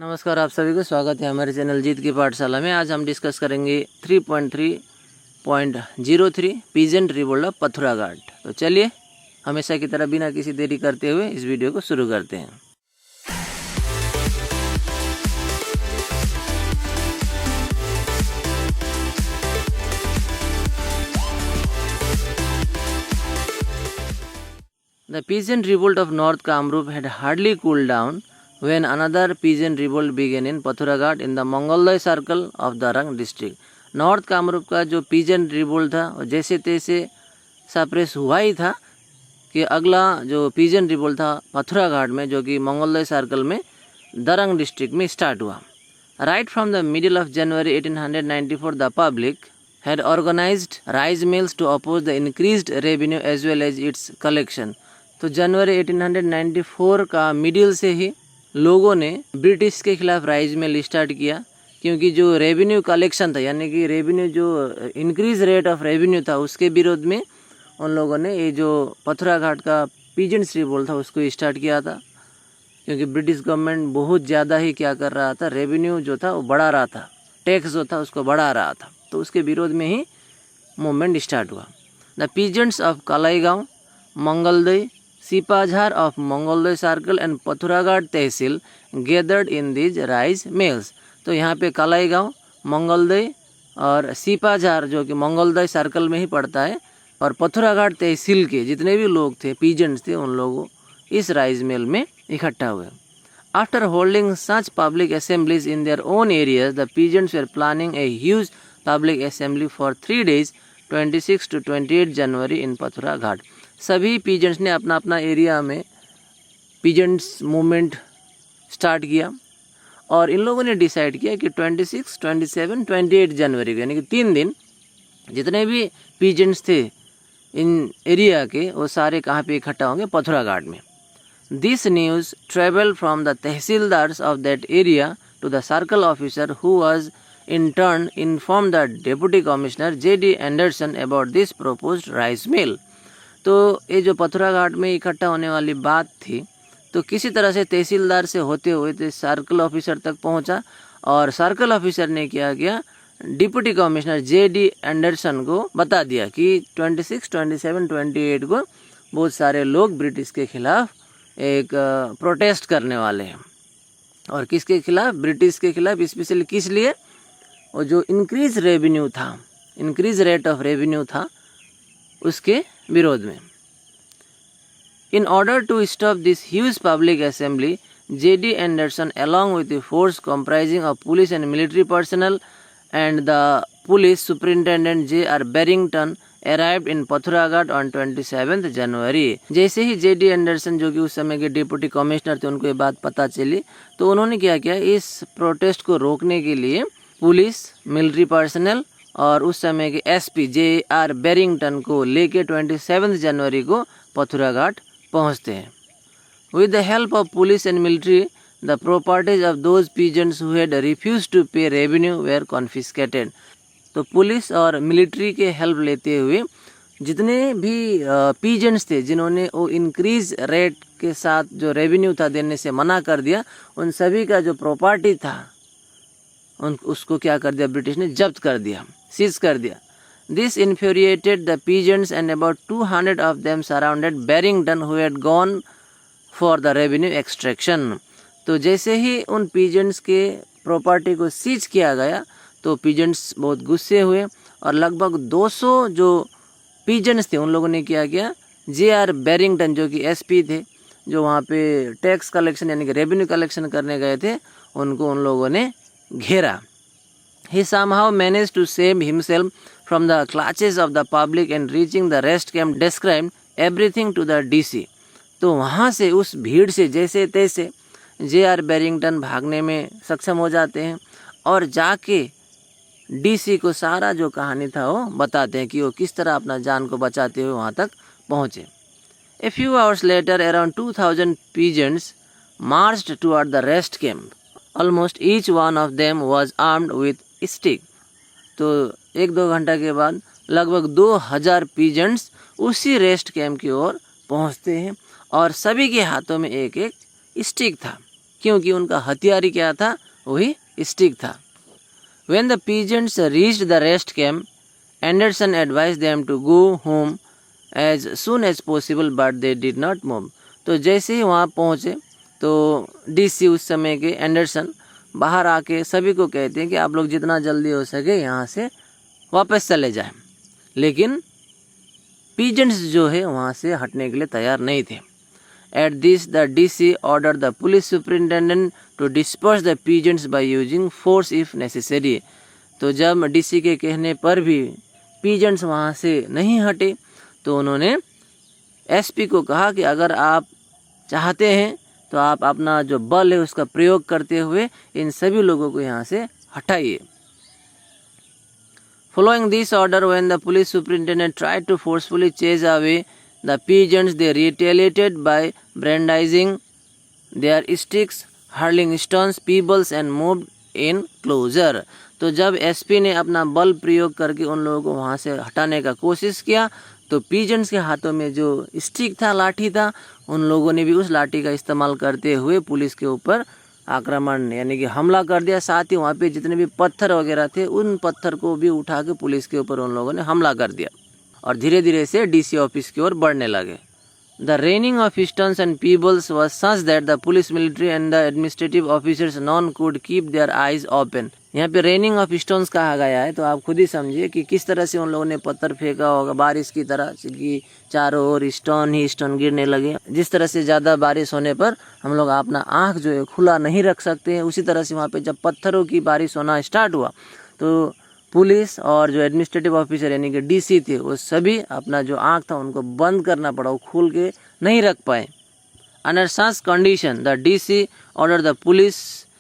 नमस्कार, आप सभी को स्वागत है हमारे चैनल जीत की पाठशाला में। आज हम डिस्कस करेंगे 3.3.03 पीजेंट रिवोल्ट ऑफ पथुरा घाट। तो चलिए हमेशा की तरह बिना किसी देरी करते हुए इस वीडियो को शुरू करते हैं। The peasant revolt of North Kamrup had hardly cooled down when another peasant revolt began in Pathuraghat in the Mongoloi circle of Darang district. North Kamrup का जो पीजेंट रिवोल्ट था और जैसे तैसे सप्रेस हुआ ही था कि अगला जो पीजेंट रिवोल्ट था पथुराघाट में, जो कि मंगोलोई सर्कल में दरंग डिस्ट्रिक्ट में स्टार्ट हुआ। Right from the middle of January 1894 the public had organized rice mills to oppose the increased revenue as well as its collection. तो जनवरी 1894 का मिडिल से ही लोगों ने ब्रिटिश के खिलाफ राइस मिल स्टार्ट किया, क्योंकि जो रेवेन्यू कलेक्शन था, यानी कि रेवेन्यू जो इंक्रीज रेट ऑफ रेवेन्यू था, उसके विरोध में उन लोगों ने ये जो पथुराघाट का पीजेंट्स रिवोल्ट था उसको स्टार्ट किया था। क्योंकि ब्रिटिश गवर्नमेंट बहुत ज़्यादा ही क्या कर रहा था, रेवेन्यू जो था वो बढ़ा रहा था, टैक्स जो था उसको बढ़ा रहा था, तो उसके विरोध में ही मूवमेंट स्टार्ट हुआ। The peasants of Kalaigaon, Mangaldai, Sipajhar of Mangoloi circle and Pathuraghat tehsil gathered in these rice mills. तो यहाँ पे कलाईगांव, मंगलदई और सिपाझार जो कि मंगोलोई सर्कल में ही पड़ता है, और पथुराघाट तहसील के जितने भी लोग थे, पीजेंट्स थे, उन लोगों इस राइस मिल में इकट्ठा हुए। After holding such public assemblies in their own areas, the peasants were planning a huge public assembly for 3 days, 26 to 28 January in पथुरा घाट। सभी पीजेंट्स ने अपना अपना एरिया में पीजेंट्स मूवमेंट स्टार्ट किया और इन लोगों ने डिसाइड किया कि 26, 27, 28 जनवरी को, यानी कि 3 दिन जितने भी पीजेंट्स थे इन एरिया के, वो सारे कहाँ पे इकट्ठा होंगे? पथुरा घाट में। This news travelled from the tehsildars of that area to the circle officer, who was in turn informed the deputy commissioner J.D. Anderson about this proposed rice mill. तो ये जो पथुराघाट में इकट्ठा होने वाली बात थी, तो किसी तरह से तहसीलदार से होते हुए तो सर्कल ऑफिसर तक पहुंचा, और सर्कल ऑफिसर ने क्या किया, डिप्टी कमिश्नर J.D. एंडरसन को बता दिया कि 26, 27, 28 को बहुत सारे लोग ब्रिटिश के खिलाफ एक प्रोटेस्ट करने वाले हैं। और किसके खिलाफ? ब्रिटिश के खिलाफ। स्पेशली किस लिए? और जो इंक्रीज रेवेन्यू था, इंक्रीज रेट ऑफ रेवेन्यू था, उसके विरोध में। In order to stop this huge public assembly, J.D. Anderson along with the force comprising of police and military personnel and the police superintendent J.R. Barrington arrived in Pathuraghat on 27 January. जैसे ही J.D. Anderson, जो कि उस समय के deputy commissioner थे, उनको ये बात पता चली, तो उन्होंने क्या किया, इस प्रोटेस्ट को रोकने के लिए पुलिस, मिलिट्री पर्सनल और उस समय के SP J.R. बैरिंगटन को लेके 27 जनवरी को पथुराघाट पहुंचते हैं। With the help of police and military, the properties of those peasants who had refused to pay revenue were confiscated. तो पुलिस और मिलिट्री के हेल्प लेते हुए जितने भी पीजेंट्स थे, जिन्होंने वो इंक्रीज रेट के साथ जो रेवेन्यू था देने से मना कर दिया, उन सभी का जो प्रॉपर्टी था उसको क्या कर दिया, ब्रिटिश ने जब्त कर दिया, सीज कर दिया। This infuriated the peasants and about 200 of them surrounded Barrington who had gone for the revenue extraction. तो जैसे ही उन पीजेंट्स के प्रॉपर्टी को सीज किया गया, तो पीजेंट्स बहुत गुस्से हुए और लगभग 200 जो पीजेंट्स थे, उन लोगों ने क्या किया, J.R. बैरिंगटन जो कि SP थे, जो वहाँ पे टैक्स कलेक्शन यानी कि रेवेन्यू कलेक्शन करने गए थे, उनको उन लोगों ने घेरा। He somehow managed to save himself from the clutches of the public and reaching the rest camp described everything to the DC. तो वहाँ से, उस भीड़ से जैसे तैसे J.R. बैरिंगटन भागने में सक्षम हो जाते हैं और जाके DC को सारा जो कहानी था वो बताते हैं कि वो किस तरह अपना जान को बचाते हुए वहाँ तक पहुँचे। A few hours later, around 2000 peasants marched toward the rest camp. Almost each one of them was armed with stick. तो 1-2 घंटा के बाद लगभग 2000 पीजेंट्स उसी रेस्ट कैंप की ओर पहुँचते हैं और सभी के हाथों में एक एक स्टिक था। क्योंकि उनका हथियार ही क्या था, वही स्टिक था। When the peasants reached the rest camp, Anderson advised them to go home as soon as possible, but they did not move. तो जैसे ही वहाँ पहुँचे तो डीसी उस समय के एंडरसन बाहर आके सभी को कहते हैं कि आप लोग जितना जल्दी हो सके यहाँ से वापस चले जाएं, लेकिन पीजेंट्स जो है वहाँ से हटने के लिए तैयार नहीं थे। At this, the DC ordered the police superintendent to disperse the peasants by using force if necessary. तो जब डीसी के कहने पर भी पीजेंट्स वहाँ से नहीं हटे तो उन्होंने एसपी को कहा कि अगर आप चाहते हैं तो आप अपना जो बल है उसका प्रयोग करते हुए इन सभी लोगों को यहाँ से हटाइए। Following this order, when the police superintendent tried to forcefully chase away the peasants, they retaliated by brandishing their sticks, hurling stones, pebbles and moved in closer. तो जब एसपी ने अपना बल प्रयोग करके उन लोगों को वहाँ से हटाने का कोशिश किया तो पीजेंट्स के हाथों में जो स्टिक था, लाठी था, उन लोगों ने भी उस लाठी का इस्तेमाल करते हुए पुलिस के ऊपर आक्रमण यानी कि हमला कर दिया। साथ ही वहाँ पे जितने भी पत्थर वगैरह थे उन पत्थर को भी उठा के पुलिस के ऊपर उन लोगों ने हमला कर दिया और धीरे धीरे से डीसी ऑफिस की ओर बढ़ने लगे। The raining of stones and Peebles was such that the police, military and the administrative officers non could keep their eyes open. यहाँ पे रेनिंग ऑफ स्टोन्स कहा गया है तो आप खुद ही समझिए कि किस तरह से उन लोगों ने पत्थर फेंका होगा बारिश की तरह कि चारों ओर स्टोन ही स्टोन गिरने लगे। जिस तरह से ज़्यादा बारिश होने पर हम लोग अपना आँख जो है खुला नहीं रख सकते हैं, उसी तरह से वहाँ पे जब पत्थरों की बारिश होना स्टार्ट हुआ तो पुलिस और जो एडमिनिस्ट्रेटिव ऑफिसर यानी कि डीसी थे वो सभी अपना जो आँख था उनको बंद करना पड़ा, वो खोल के नहीं रख पाए। Under such condition the DC order the police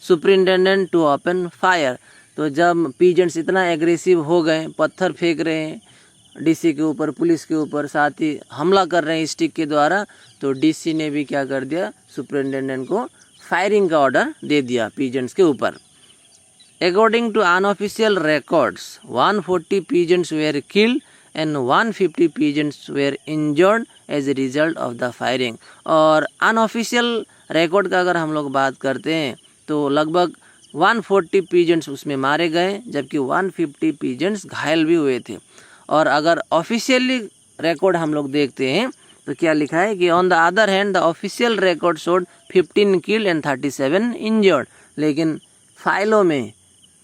superintendent to open fire. तो जब पीजेंट्स इतना एग्रेसिव हो गए, पत्थर फेंक रहे हैं डीसी के ऊपर, पुलिस के ऊपर, साथ ही हमला कर रहे हैं स्टिक के द्वारा, तो डीसी ने भी क्या कर दिया, सुपरिटेंडेंट को फायरिंग का ऑर्डर दे दिया पीजेंट्स के ऊपर। According to unofficial records, 140 pigeons were killed and 150 pigeons were injured as a result of the firing. और unofficial record का अगर हम लोग बात करते हैं तो लगभग 140 pigeons उसमें मारे गए जबकि 150 pigeons घायल भी हुए थे। और अगर ऑफिशियली रिकॉर्ड हम लोग देखते हैं तो क्या लिखा है कि on the other hand the official record showed 15 killed and 37 injured. लेकिन फाइलों में,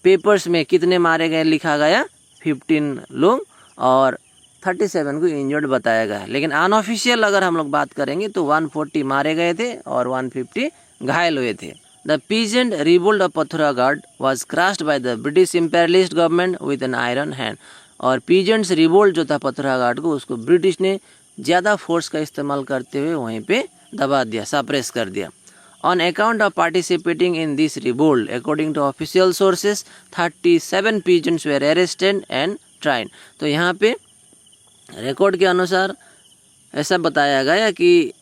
पेपर्स में कितने मारे गए लिखा गया 15 लोग और 37 को इंजर्ड बताया गया। लेकिन अनऑफिशियल अगर हम लोग बात करेंगे तो 140 मारे गए थे और 150 घायल हुए थे। The peasant revolt of Pathuragarh was crushed by the British imperialist government with an iron hand. और पीजेंट्स रिवोल्ट जो था पथुरागढ़ को, उसको ब्रिटिश ने ज़्यादा फोर्स का इस्तेमाल करते हुए वहीं पे दबा दिया, सप्रेस कर दिया। On account of participating in this revolt, according to official sources, 37 pigeons were arrested and tried. तो यहाँ पे रिकॉर्ड के अनुसार ऐसा बताया गया कि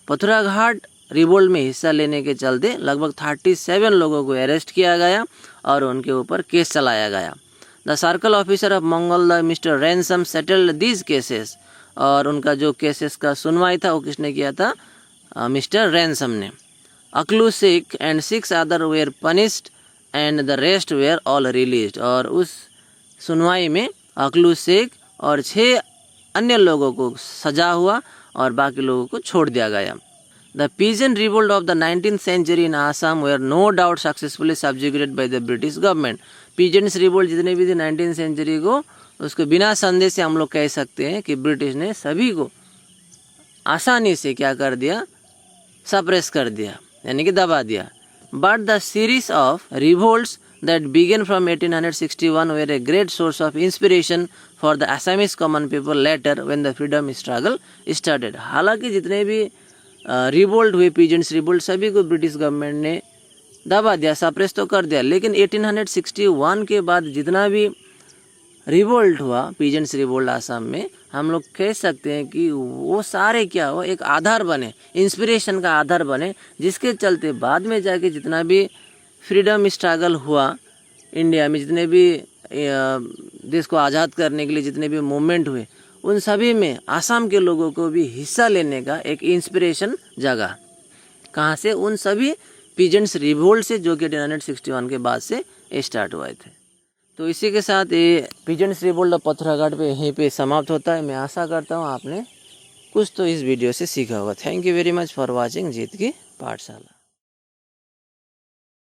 पथुरागढ़ रिवोल्ट में हिस्सा लेने के चलते लगभग 37 लोगों को अरेस्ट किया गया और उनके ऊपर केस चलाया गया। The circle officer of Mangal the mister ransom settled these cases. और उनका जो केसेस का सुनवाई था वो किसने किया था, मिस्टर रैनसम ने। Aklu Sheikh and 6 other were punished and the rest were all released. और उस सुनवाई में अकलू शेख और 6 अन्य लोगों को सजा हुआ और बाकी लोगों को छोड़ दिया गया। The peasant revolt of the 19th century in Assam were no doubt successfully subjugated by the British government. Peasants revolt जितने भी थे 19th सेंचुरी को, उसको बिना संदेह से हम लोग कह सकते हैं कि ब्रिटिश ने सभी को आसानी से क्या कर दिया, सप्रेस कर दिया यानी कि दबा दिया। But the series of revolts that began from 1861 were a great source of inspiration for the Assamese common people later when the freedom struggle started. हालांकि जितने भी रिवोल्ट हुए, पीजेंट्स रिवोल्ट, सभी को ब्रिटिश गवर्नमेंट ने दबा दिया, सप्रेस तो कर दिया, लेकिन 1861 के बाद जितना भी रिवोल्ट हुआ, पीजेंट्स रिवोल्ट आसाम में, हम लोग कह सकते हैं कि वो सारे क्या हो, एक आधार बने, इंस्पिरेशन का आधार बने, जिसके चलते बाद में जाके जितना भी फ्रीडम स्ट्रगल हुआ इंडिया में, जितने भी देश को आज़ाद करने के लिए जितने भी मूवमेंट हुए, उन सभी में आसाम के लोगों को भी हिस्सा लेने का एक इंस्पिरेशन जगा। कहाँ से? उन सभी पीजेंट्स रिवोल्ट से, जो कि 1861 के बाद से स्टार्ट हुए थे। तो इसी के साथ ये पीजेंट्स रिवोल्ट ऑफ पथराघाट पे यहीं पे समाप्त होता है। मैं आशा करता हूँ आपने कुछ तो इस वीडियो से सीखा होगा। Thank you very much for watching जीत की पाठशाला।